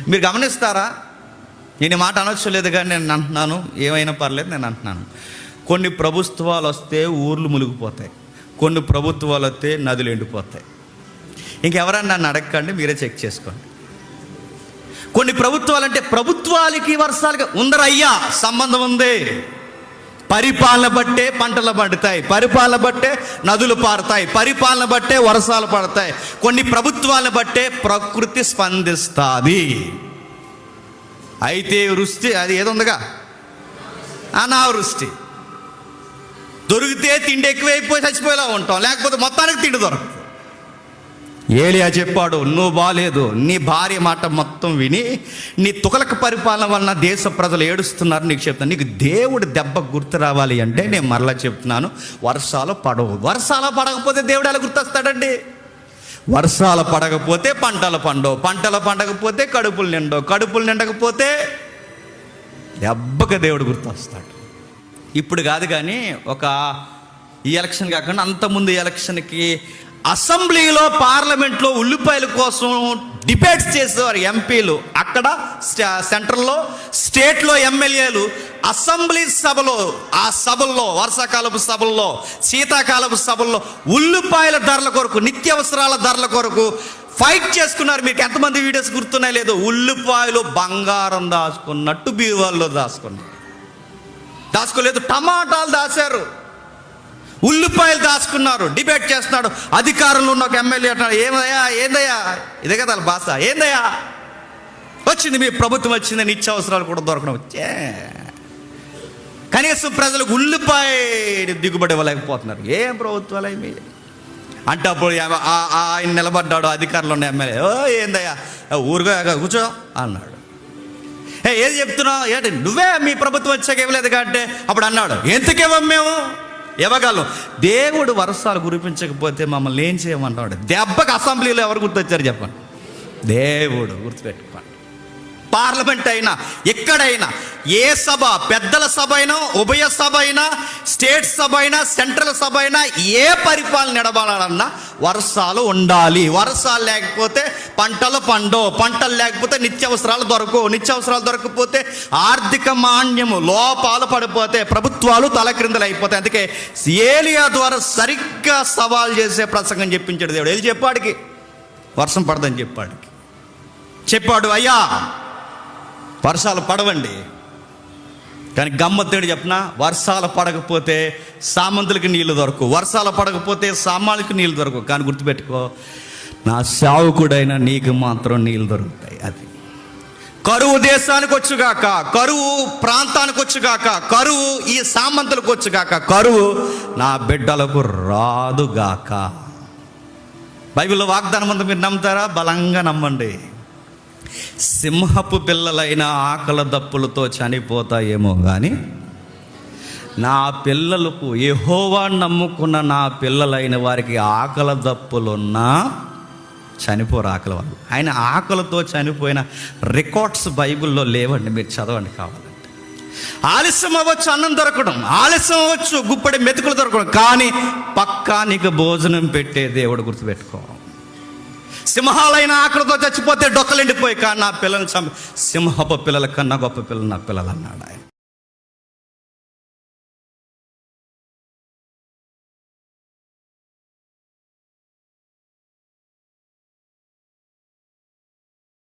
మీరు గమనిస్తారా? నేను మాట అనొచ్చలేదు కానీ నేను అంటున్నాను, ఏమైనా పర్లేదు నేను అంటున్నాను. కొన్ని ప్రభుత్వాలు వస్తే ఊర్లు మునిగిపోతాయి, కొన్ని ప్రభుత్వాలు వస్తే నదులు ఎండిపోతాయి. ఇంకెవరన్నా నన్ను అడగకండి, మీరే చెక్ చేసుకోండి. కొన్ని ప్రభుత్వాలు అంటే ప్రభుత్వాలకి వర్షాలకి ఉందరయ్యా, సంబంధం ఉంది. పరిపాలన బట్టే పంటలు పండుతాయి, పరిపాలన బట్టే నదులు పారుతాయి, పరిపాలన బట్టే వర్షాలు పడతాయి. కొన్ని ప్రభుత్వాలను బట్టే ప్రకృతి స్పందిస్తుంది. అయితే వృష్టి అది ఏదో ఉందిగా, అనావృష్టి. దొరికితే తిండి ఎక్కువైపోయి చచ్చిపోయేలా ఉంటాం, లేకపోతే మొత్తానికి తిండి దొరకదు. ఏలియా చెప్పాడు, నువ్వు బాలేదు, నీ భార్య మాట మొత్తం విని నీ తుకలక పరిపాలన వలన దేశ ప్రజలు ఏడుస్తున్నారు. నీకు చెప్తాను, నీకు దేవుడు దెబ్బ గుర్తు రావాలి అంటే నేను మరలా చెప్తున్నాను, వర్షాలు పడవు. వర్షాలు పడకపోతే దేవుడు ఎలా గుర్తొస్తాడండి? వర్షాలు పడకపోతే పంటలు పండవు, పంటలు పండకపోతే కడుపులు నిండవు, కడుపులు నిండకపోతే దెబ్బకి దేవుడు గుర్తొస్తాడు. ఇప్పుడు కాదు కానీ ఈ ఎలక్షన్ కాకుండా అంతకుముందు ఎలక్షన్కి అసెంబ్లీలో పార్లమెంట్లో ఉల్లిపాయల కోసం డిబేట్స్ చేసేవారు ఎంపీలు. అక్కడ సెంట్రల్లో స్టేట్లో ఎమ్మెల్యేలు అసెంబ్లీ సభలో, ఆ సభల్లో, వర్షాకాలపు సభల్లో, శీతాకాలపు సభల్లో ఉల్లిపాయల ధరల కొరకు, నిత్యావసరాల ధరల కొరకు ఫైట్ చేసుకున్నారు. మీకు ఎంతమంది వీడియోస్ గుర్తున్నాయి లేదు? ఉల్లిపాయలు బంగారం దాచుకున్నట్టు బీరువాల్లో దాచుకోలేదు, టమాటాలు దాచారు, ఉల్లిపాయలు దాచుకున్నారు. డిబేట్ చేస్తున్నాడు. అధికారంలో ఉన్న ఒక ఎమ్మెల్యే అంటాడు, ఏందయ్యా ఇదే కదా భాష, ఏందయ్యా వచ్చింది మీ ప్రభుత్వం వచ్చింది, నిత్యావసరాలు కూడా దొరకడం వచ్చే, కనీసం ప్రజలకు ఉల్లిపాయ దిగుబడి ఇవ్వలేకపోతున్నారు. ఏం ప్రభుత్వాలు అవి అంటే అప్పుడు ఆయన నిలబడ్డాడు, అధికారంలో ఉన్న ఎమ్మెల్యే, ఏందయ్యా ఊరుగా కూర్చో అన్నాడు. ఏది చెప్తున్నావు, ఏంటి నువ్వే మీ ప్రభుత్వం వచ్చాక ఇవ్వలేదు కంటే అప్పుడు అన్నాడు, ఎందుకేమో మేము ఇవ్వగలం. దేవుడు వర్షాలు కురిపించకపోతే మమ్మల్ని ఏం చేయమంటాడు? దెబ్బకి అసెంబ్లీలో ఎవరు గుర్తొచ్చారు చెప్పండి? దేవుడు. గుర్తుపెట్టుకోండి. పార్లమెంట్ అయినా ఎక్కడైనా ఏ సభ, పెద్దల సభ అయినా, ఉభయ సభ అయినా, స్టేట్ సభ అయినా, సెంట్రల్ సభ అయినా, ఏ పరిపాలన నడవాలన్నా వర్షాలు ఉండాలి. వర్షాలు లేకపోతే పంటలు పండవు, పంటలు లేకపోతే నిత్యావసరాలు దొరకవు, నిత్యావసరాలు దొరకకపోతే ఆర్థిక మాన్యము లోపాలు పడిపోతే ప్రభుత్వాలు తలక్రిందలు అయిపోతాయి. అందుకే ఏలియా ద్వారా సరిగ్గా సవాల్ చేసే ప్రసంగం చెప్పించాడు దేవుడు. ఏలి చెప్పాడికి వర్షం పడదని చెప్పాడు, అయ్యా వర్షాలు పడవండి. కానీ గమ్మత్తేడు చెప్పిన, వర్షాలు పడకపోతే సామంతులకి నీళ్లు దొరకవు, వర్షాలు పడకపోతే సామాన్యులకి నీళ్లు దొరకవు. కానీ గుర్తుపెట్టుకో, నా సేవకుడైన నీకు మాత్రం నీళ్లు దొరుకుతాయి. అది కరువు దేశానికి వచ్చుగాక, కరువు ప్రాంతానికి వచ్చుగాక, కరువు ఈ సామంతులకు వచ్చుగాక, కరువు నా బిడ్డలకు రాదుగాక. బైబిల్లో వాగ్దానం అంతా మీరు నమ్ముతారా? బలంగా నమ్మండి. సింహపు పిల్లలైన ఆకలి దప్పులతో చనిపోతాయేమో కానీ నా పిల్లలకు, యెహోవా నమ్ముకున్న నా పిల్లలైన వారికి ఆకలి దప్పులున్నా చనిపోరు. ఆకలి వాళ్ళు ఆయన ఆకలితో చనిపోయిన రికార్డ్స్ బైబిల్లో లేవండి, మీరు చదవండి కావాలంటే. ఆలస్యం అవ్వచ్చు అన్నం దొరకడం, ఆలస్యం అవ్వచ్చు గుప్పడి మెతుకులు దొరకడం, కానీ పక్కా నీకు భోజనం పెట్టే దేవుడు. గుర్తుపెట్టుకో. సింహాలైన ఆకలితో చచ్చిపోతే డొక్కలు ఎండిపోయి, కానీ నా పిల్లల్ని సింహపు పిల్లల కన్నా గొప్ప పిల్లలు నా పిల్లలు అన్నాడు ఆయన.